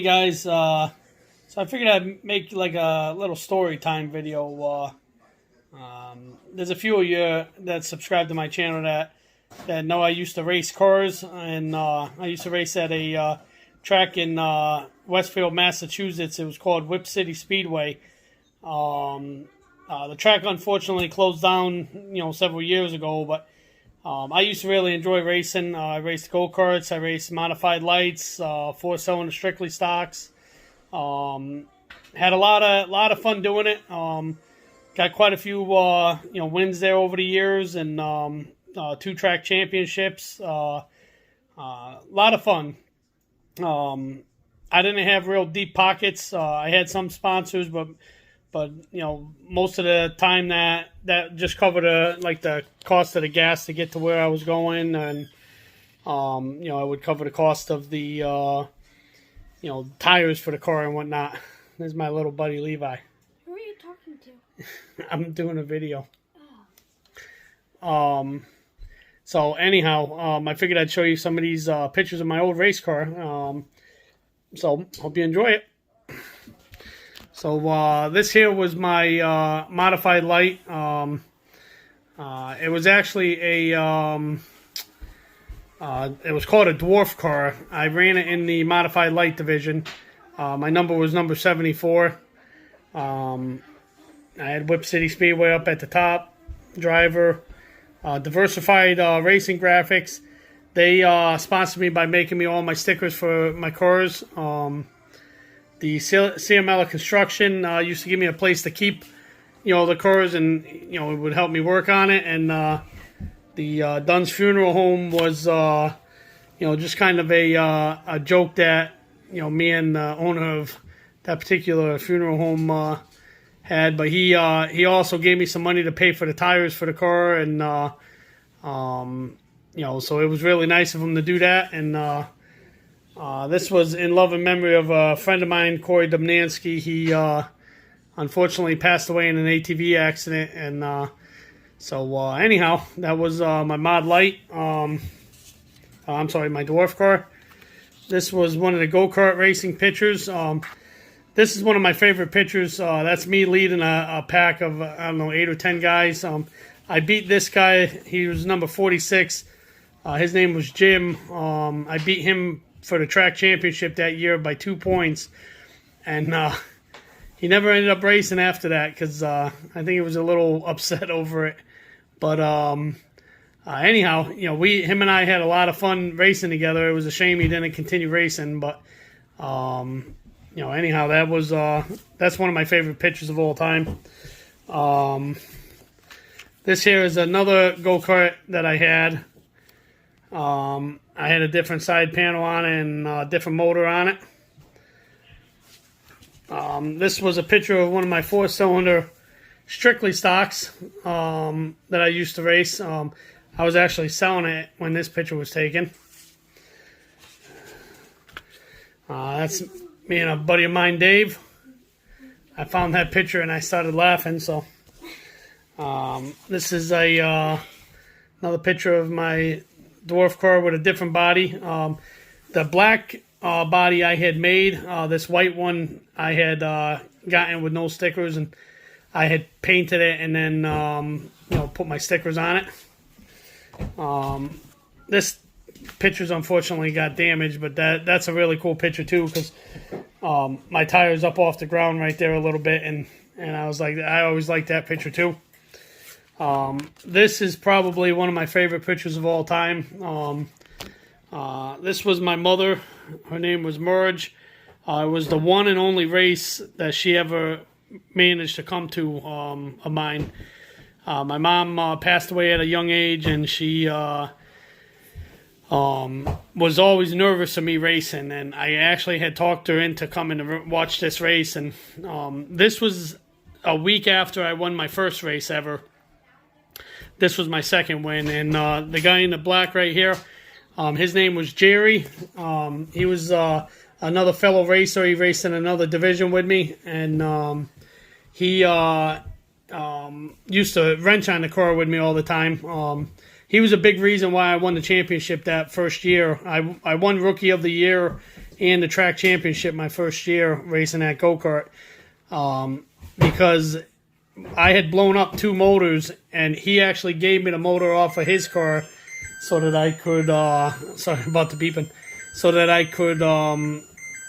guys, so I figured I'd make like a little story time video. There's a few of you that subscribe to my channel that know I used to race cars, and I used to race at a track in Westfield, Massachusetts. It was called City Speedway. The track unfortunately closed down, several years ago, but I used to really enjoy racing. I raced go-karts, I raced modified lights, four-cylinder strictly stocks. Had a lot of fun doing it. Got quite a few wins there over the years, and two track championships. A lot of fun. I didn't have real deep pockets. I had some sponsors, but most of the time that just covered the cost of the gas to get to where I was going, and I would cover the cost of the tires for the car and whatnot. There's my little buddy Levi. Who are you talking to? I'm doing a video. So anyhow, I figured I'd show you some of these pictures of my old race car. So hope you enjoy it. So this here was my modified light. It was actually it was called a dwarf car. I ran it in the modified light division. My number was number 74. I had City Speedway up at the top. Driver. Diversified Racing Graphics. They sponsored me by making me all my stickers for my cars. The CML Construction used to give me a place to keep, the cars, and it would help me work on it. And the Dunn's Funeral Home was, just kind of a joke that me and the owner of that particular funeral home had. But he also gave me some money to pay for the tires for the car, and so it was really nice of him to do that. And this was in love and memory of a friend of mine, Corey Dubnansky. He unfortunately passed away in an ATV accident, and anyhow, that was my mod light. My dwarf car. This was one of the go-kart racing pictures. This is one of my favorite pictures. That's me leading a pack of, 8 or 10 guys. I beat this guy. He was number 46. His name was Jim. I beat him for the track championship that year by 2 points. And he never ended up racing after that because I think he was a little upset over it. But anyhow, him and I had a lot of fun racing together. It was a shame he didn't continue racing, but anyhow, that's one of my favorite pictures of all time. This here is another go-kart that I had. I had a different side panel on it and a different motor on it. This was a picture of one of my four-cylinder strictly stocks that I used to race. I was actually selling it when this picture was taken. That's me and a buddy of mine, Dave. I found that picture and I started laughing. So this is another picture of my dwarf car with a different body. The black body I had made. This white one I had gotten with no stickers, and I had painted it and then put my stickers on it. This pictures unfortunately got damaged, but that's a really cool picture too, because my tire's up off the ground right there a little bit, and I always liked that picture too. This is probably one of my favorite pictures of all time. This was my mother. Her name was Merge. It was the one and only race that she ever managed to come to of mine. My mom passed away at a young age, and she was always nervous of me racing, and I actually had talked her into coming to watch this race. And this was a week after I won my first race ever. This was my second win, and the guy in the black right here, his name was Jerry. He was another fellow racer. He raced in another division with me, and he used to wrench on the car with me all the time. He was a big reason why I won the championship that first year. I won Rookie of the Year and the track championship my first year racing that go-kart, because I had blown up 2 motors, and he actually gave me the motor off of his car so that I could, sorry about the beeping, so that I could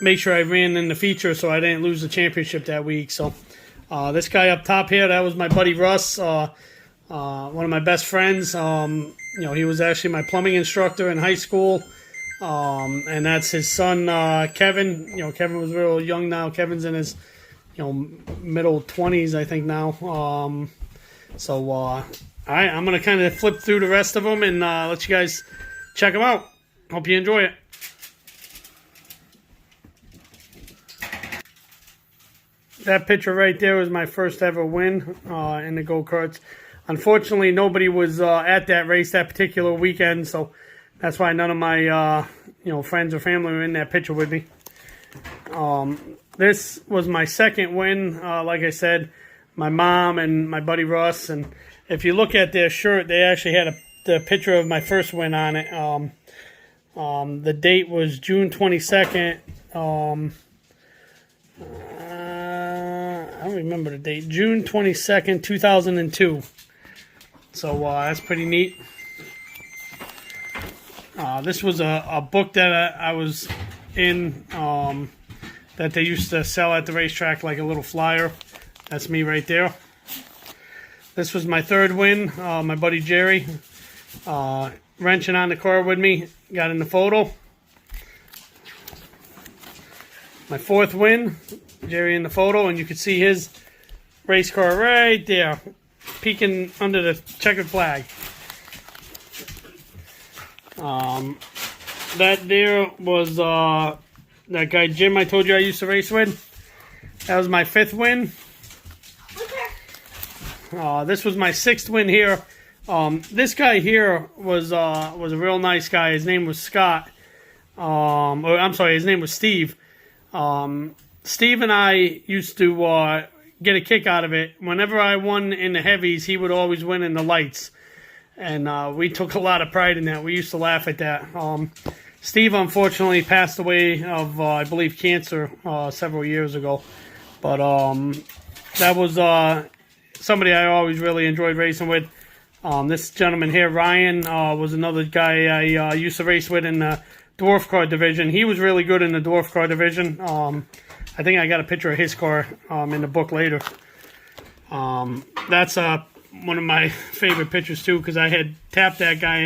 make sure I ran in the feature so I didn't lose the championship that week. So this guy up top here, that was my buddy Russ, one of my best friends. He was actually my plumbing instructor in high school, and that's his son, Kevin. Kevin was real young now. Kevin's in his middle 20s, I think now. All right, I'm going to kind of flip through the rest of them and let you guys check them out. Hope you enjoy it. That picture right there was my first ever win in the go-karts. Unfortunately, nobody was at that race that particular weekend, so that's why none of my friends or family were in that picture with me. This was my second win. Like I said, my mom and my buddy Russ. And if you look at their shirt, they actually had the picture of my first win on it. The date was June 22nd. I don't remember the date. June 22nd, 2002. So that's pretty neat. This was a book that I was in, that they used to sell at the racetrack, like a little flyer. That's me right there. This was my third win. My buddy Jerry, wrenching on the car with me, got in the photo. My fourth win, Jerry in the photo, and you can see his race car right there, peeking under the checkered flag. That there was that guy Jim I told you I used to race with. That was my fifth win. Okay. This was my sixth win here. This guy here was a real nice guy. His name was Scott. I'm sorry, his name was Steve. Steve and I used to get a kick out of it. Whenever I won in the heavies, he would always win in the lights. And we took a lot of pride in that. We used to laugh at that. Steve, unfortunately, passed away of, I believe, cancer several years ago. But that was somebody I always really enjoyed racing with. This gentleman here, Ryan, was another guy I used to race with in the dwarf car division. He was really good in the dwarf car division. I think I got a picture of his car in the book later. That's one of my favorite pictures, too, because I had tapped that guy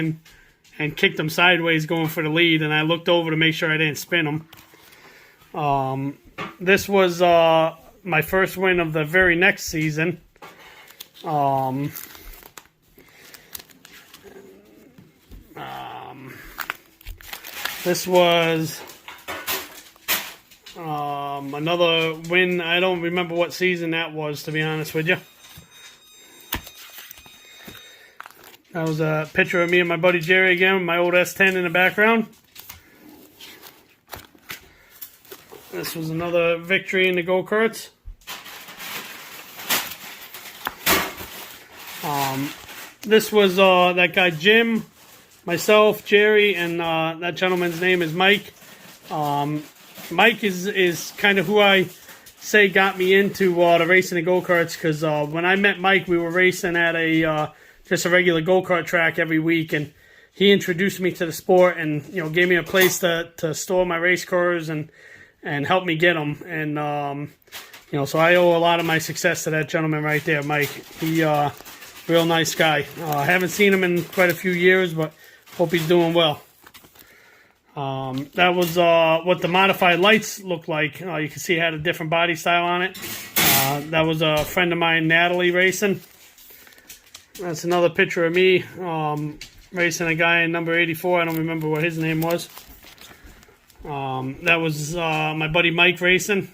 and kicked him sideways going for the lead, and I looked over to make sure I didn't spin him. This was my first win of the very next season. This was another win. I don't remember what season that was, to be honest with you. That was a picture of me and my buddy Jerry again with my old S10 in the background. This was another victory in the go-karts. This was that guy Jim, myself, Jerry, and that gentleman's name is Mike. Mike is kind of who I say got me into the racing the go-karts, because when I met Mike, we were racing at just a regular go-kart track every week, and he introduced me to the sport and gave me a place to store my race cars and help me get them. And so I owe a lot of my success to that gentleman right there, Mike. He real nice guy. I haven't seen him in quite a few years, but hope he's doing well. That was what the modified lights looked like. You can see it had a different body style on it. That was a friend of mine, Natalie, racing. That's another picture of me racing a guy in number 84. I don't remember what his name was. That was my buddy Mike racing.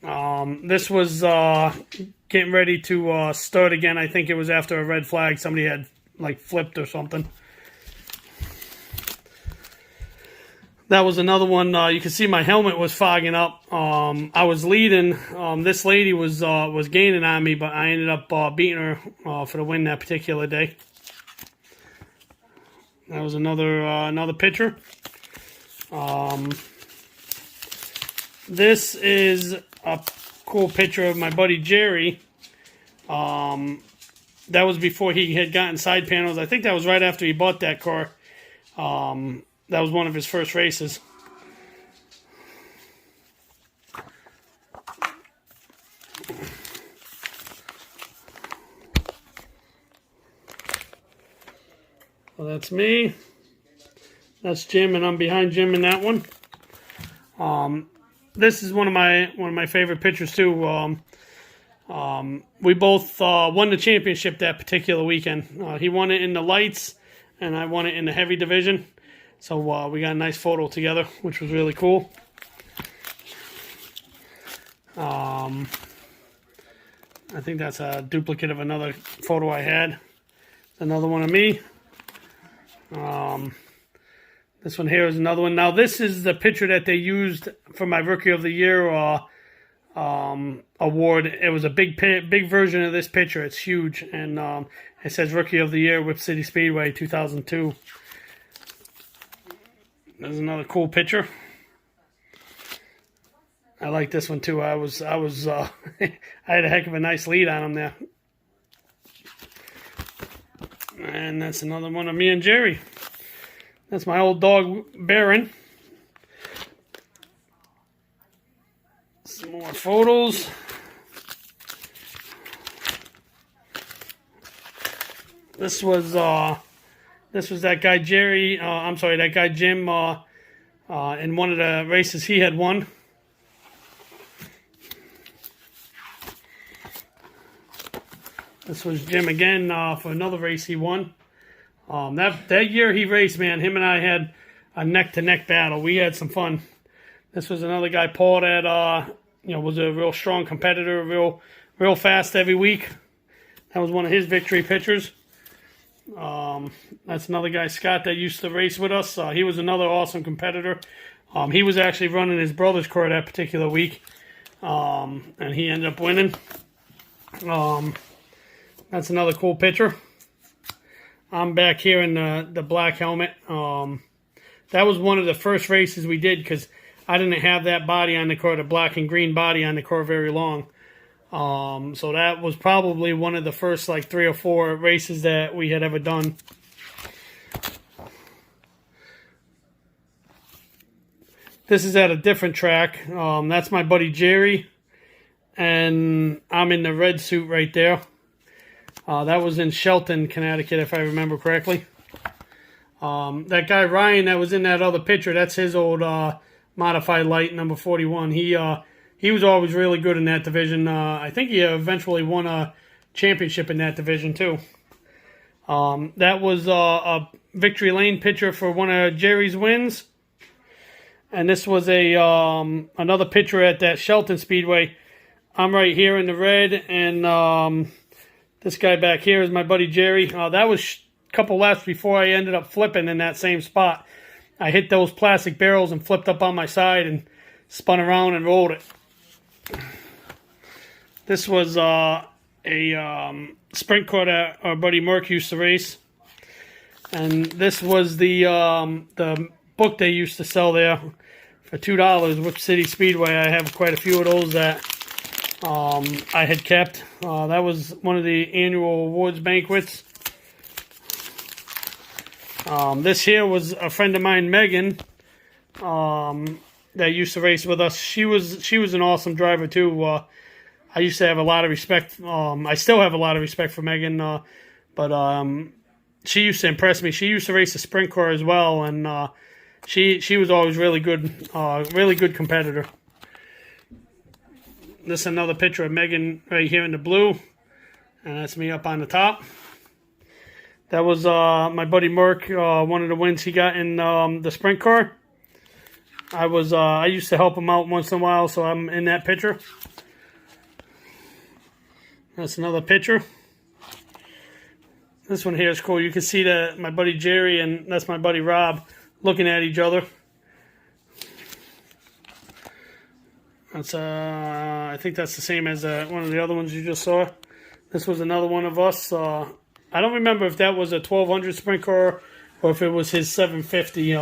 This was getting ready to start again. I think it was after a red flag. Somebody had flipped or something. That was another one. You can see my helmet was fogging up. I was leading. This lady was gaining on me, but I ended up beating her for the win that particular day. That was another picture. This is a cool picture of my buddy Jerry. That was before he had gotten side panels. I think that was right after he bought that car. That was one of his first races. So that's me. That's Jim, and I'm behind Jim in that one. This is one of my favorite pictures too. We both won the championship that particular weekend. He won it in the lights, and I won it in the heavy division. So we got a nice photo together, which was really cool. I think that's a duplicate of another photo I had. Another one of me. This one here is another one. Now, this is the picture that they used for my Rookie of the Year award. It was a big version of this picture. It's huge, and it says Rookie of the Year with City Speedway 2002. There's another cool picture. I like this one too. I had a heck of a nice lead on him there. And that's another one of me and Jerry. That's my old dog, Baron. Some more photos. This was that guy Jerry. That guy Jim. In one of the races he had won. This was Jim again for another race he won. That year he raced, man, him and I had a neck-to-neck battle. We had some fun. This was another guy, Paul, that was a real strong competitor, real fast every week. That was one of his victory pictures. That's another guy, Scott, that used to race with us. He was another awesome competitor. He was actually running his brother's car that particular week, and he ended up winning. That's another cool picture. I'm back here in the black helmet. That was one of the first races we did because I didn't have that body on the car, the black and green body on the car very long. So that was probably one of the first like 3 or 4 races that we had ever done. This is at a different track. That's my buddy Jerry, and I'm in the red suit right there. That was in Shelton, Connecticut, if I remember correctly. That guy Ryan that was in that other picture, that's his old modified light, number 41. He was always really good in that division. I think he eventually won a championship in that division too. That was a victory lane picture for one of Jerry's wins. And this was another picture at that Shelton Speedway. I'm right here in the red, and this guy back here is my buddy Jerry. That was a couple laps before I ended up flipping in that same spot. I hit those plastic barrels and flipped up on my side and spun around and rolled it. This was a sprint car that our buddy Merck used to race. And this was the book they used to sell there for $2 with City Speedway. I have quite a few of those that I had kept. That was one of the annual awards banquets. This here was a friend of mine, Megan, that used to race with us. She was an awesome driver too. I used to have a lot of respect. I still have a lot of respect for Megan, but she used to impress me. She used to race a sprint car as well, and she was always really good competitor. This is another picture of Megan right here in the blue, and that's me up on the top. That was my buddy Merck, one of the wins he got in the sprint car. I used to help him out once in a while, so I'm in that picture. That's another picture. This one here is cool. You can see that my buddy Jerry and that's my buddy Rob looking at each other. That's I think that's the same as one of the other ones you just saw. This was another one of us. I don't remember if that was a 1200 sprint car or if it was his 750.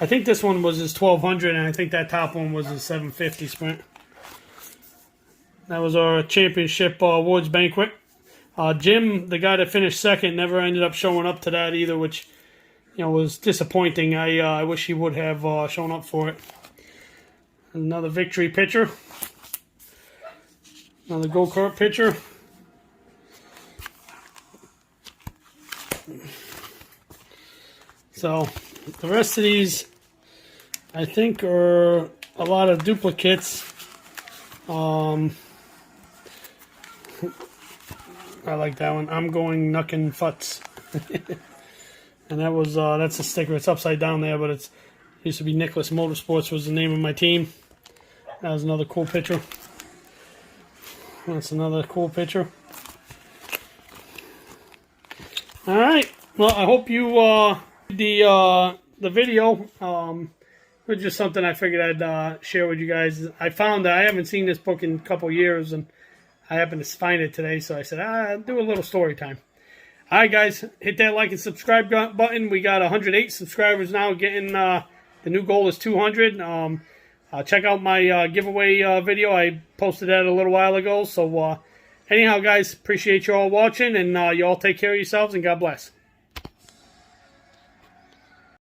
I think this one was his 1200, and I think that top one was his 750 sprint. That was our championship awards banquet. Jim, the guy that finished second, never ended up showing up to that either, which was disappointing. I wish he would have shown up for it. Another victory picture. Another go-kart picture. So the rest of these, I think, are a lot of duplicates. I like that one. I'm going Knuckin' Futz. And that was that's a sticker. It's upside down there, but it used to be Nicholas Motorsports was the name of my team. That was another cool picture. That's another cool picture. All right. Well, I hope you the video. It was just something I figured I'd share with you guys. I found that I haven't seen this book in a couple years, and I happened to find it today, so I said, I'll do a little story time. All right, guys, hit that like and subscribe button. We got 108 subscribers now. Getting the new goal is 200. Check out my giveaway video. I posted that a little while ago. So anyhow, guys, appreciate you all watching, and you all take care of yourselves, and God bless.